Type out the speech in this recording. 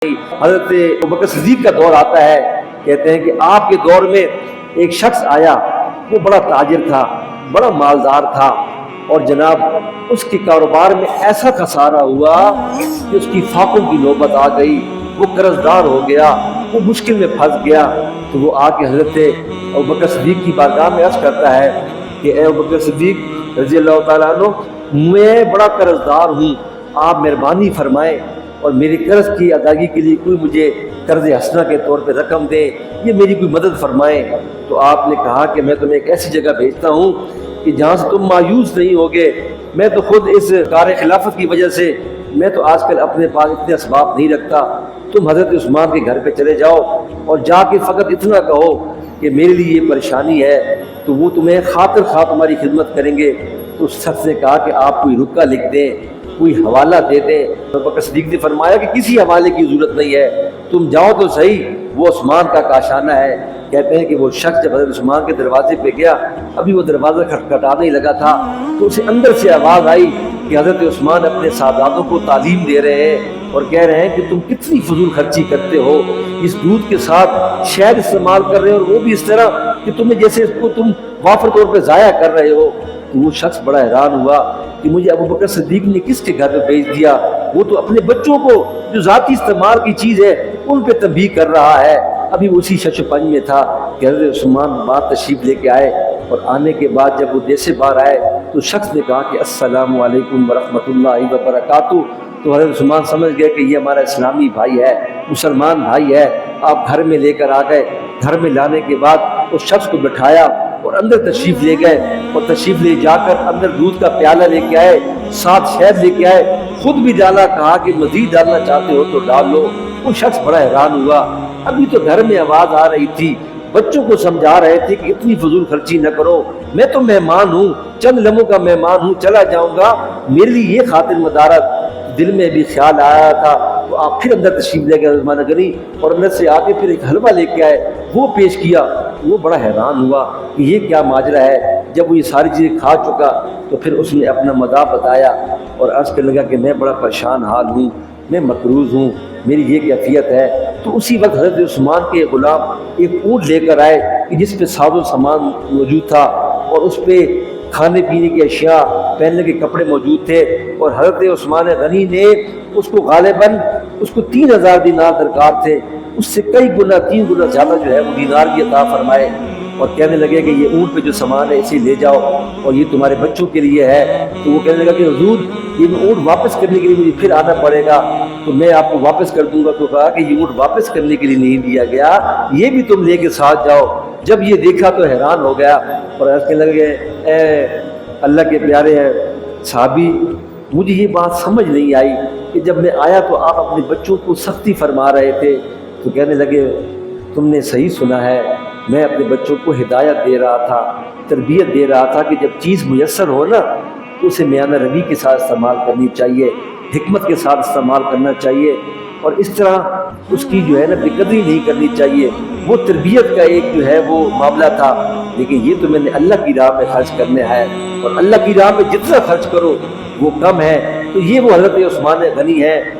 حضرت ابوبکر صدیق کا دور آتا ہے، کہتے ہیں کہ آپ کے دور میں ایک شخص آیا، وہ بڑا تاجر تھا، بڑا مالدار تھا، اور جناب اس کے کاروبار میں ایسا خسارہ ہوا کہ اس کی فاقوں کی نوبت آ گئی، وہ قرض دار ہو گیا، وہ مشکل میں پھنس گیا۔ تو وہ آ کے حضرت ابوبکر صدیق کی بارگاہ میں عرض کرتا ہے کہ اے ابوبکر صدیق رضی اللہ تعالیٰ عنہ، میں بڑا قرض دار ہوں، آپ مہربانی فرمائیں اور میری قرض کی ادائیگی کے لیے کوئی مجھے قرض حسنہ کے طور پہ رقم دیں، یہ میری کوئی مدد فرمائیں۔ تو آپ نے کہا کہ میں تمہیں ایک ایسی جگہ بھیجتا ہوں کہ جہاں سے تم مایوس نہیں ہوگے۔ میں تو خود اس کار خلافت کی وجہ سے میں تو آج کل اپنے پاس اتنے اسباب نہیں رکھتا، تم حضرت عثمان کے گھر پہ چلے جاؤ اور جا کے فقط اتنا کہو کہ میرے لیے یہ پریشانی ہے، تو وہ تمہیں خاطر خواہ تمہاری خدمت کریں گے۔ تو اس شخص نے کہا کہ آپ کوئی رکا لکھ دیں، کوئی حوالہ دے دیں۔ ابوبکر صدیق نے فرمایا کہ کسی حوالے کی ضرورت نہیں ہے، تم جاؤ تو صحیح، وہ عثمان کا کاشانہ ہے۔ کہتے ہیں کہ وہ شخص جب حضرت عثمان کے دروازے پہ گیا، ابھی وہ دروازہ کھٹکھٹانے ہی لگا تھا تو اسے اندر سے آواز آئی کہ حضرت عثمان اپنے ساداتوں کو تعلیم دے رہے ہیں اور کہہ رہے ہیں کہ تم کتنی فضول خرچی کرتے ہو، اس دودھ کے ساتھ شہد استعمال کر رہے ہو، اور وہ بھی اس طرح کہ تمہیں جیسے اس کو تم وافر طور پہ ضائع کر رہے ہو۔ تو وہ شخص بڑا حیران ہوا کہ مجھے ابوبکر صدیق نے کس کے گھر پہ بھیج دیا، وہ تو اپنے بچوں کو جو ذاتی استعمال کی چیز ہے ان پہ تنبیہ کر رہا ہے۔ ابھی اسی شش پنج میں تھا کہ حضرت عثمان بعد تشریف لے کے آئے، اور آنے کے بعد جب وہ دیسے باہر آئے تو شخص نے کہا کہ السلام علیکم ورحمۃ اللہ وبرکاتہ۔ تو حضرت عثمان سمجھ گئے کہ یہ ہمارا اسلامی بھائی ہے، مسلمان بھائی ہے، آپ گھر میں لے کر آ گئے۔ گھر میں لانے کے بعد اس شخص کو بٹھایا اور اندر تشریف لے گئے، اور تشریف لے جا کر اندر دودھ کا پیالہ لے کے آئے، ساتھ شہد لے کے آئے، خود بھی ڈالا، کہا کہ مزید ڈالنا چاہتے ہو تو ڈال لو۔ وہ شخص بڑا حیران ہوا، ابھی تو گھر میں آواز آ رہی تھی، بچوں کو سمجھا رہے تھے کہ اتنی فضول خرچی نہ کرو، میں تو مہمان ہوں، چند لمحوں کا مہمان ہوں، چلا جاؤں گا، میرے لیے یہ خاطر مدارت۔ دل میں بھی خیال آیا تھا تو آپ پھر اندر تشریف لے گئے عثمان غنی، اور اندر سے آ کے پھر ایک حلوہ لے کے آئے، وہ پیش کیا۔ وہ بڑا حیران ہوا کہ یہ کیا ماجرا ہے۔ جب وہ یہ ساری چیزیں کھا چکا تو پھر اس نے اپنا مداح بتایا اور عرض کرنے لگا کہ میں بڑا پریشان حال ہوں، میں مقروض ہوں، میری یہ کیفیت ہے۔ تو اسی وقت حضرت عثمان کے غلام ایک اونٹ لے کر آئے کہ جس پہ ساز و سامان موجود تھا، اور اس پہ کھانے پینے کی اشیاء، پہننے کے کپڑے موجود تھے، اور حضرت عثمان غنی نے اس کو غالباً اس کو 3000 دینار درکار تھے، اس سے کئی گنا 3 گنا زیادہ جو ہے وہ دینار بھی عطا فرمائے، اور کہنے لگے کہ یہ اونٹ پہ جو سامان ہے اسے لے جاؤ اور یہ تمہارے بچوں کے لیے ہے۔ تو وہ کہنے لگا کہ حضور یہ اونٹ واپس کرنے کے لیے مجھے پھر آنا پڑے گا، تو میں آپ کو واپس کر دوں گا۔ تو کہا کہ یہ اونٹ واپس کرنے کے لیے نہیں دیا گیا، یہ بھی تم لے کے ساتھ جاؤ۔ جب یہ دیکھا تو حیران ہو گیا اور عرض کرنے لگے اے اللہ کے پیارے صحابی، مجھے یہ بات سمجھ نہیں آئی کہ جب میں آیا تو آپ اپنے بچوں کو سختی فرما رہے تھے۔ تو کہنے لگے تم نے صحیح سنا ہے، میں اپنے بچوں کو ہدایت دے رہا تھا، تربیت دے رہا تھا کہ جب چیز میسر ہو نا تو اسے میانہ روی کے ساتھ استعمال کرنی چاہیے، حکمت کے ساتھ استعمال کرنا چاہیے، اور اس طرح اس کی جو ہے نا بے قدری نہیں کرنی چاہیے۔ وہ تربیت کا ایک جو ہے وہ معاملہ تھا، لیکن یہ تو میں نے اللہ کی راہ میں خرچ کرنا ہے، اور اللہ کی راہ میں جتنا خرچ کرو وہ کم ہے۔ تو یہ وہ حضرت عثمان غنی ہے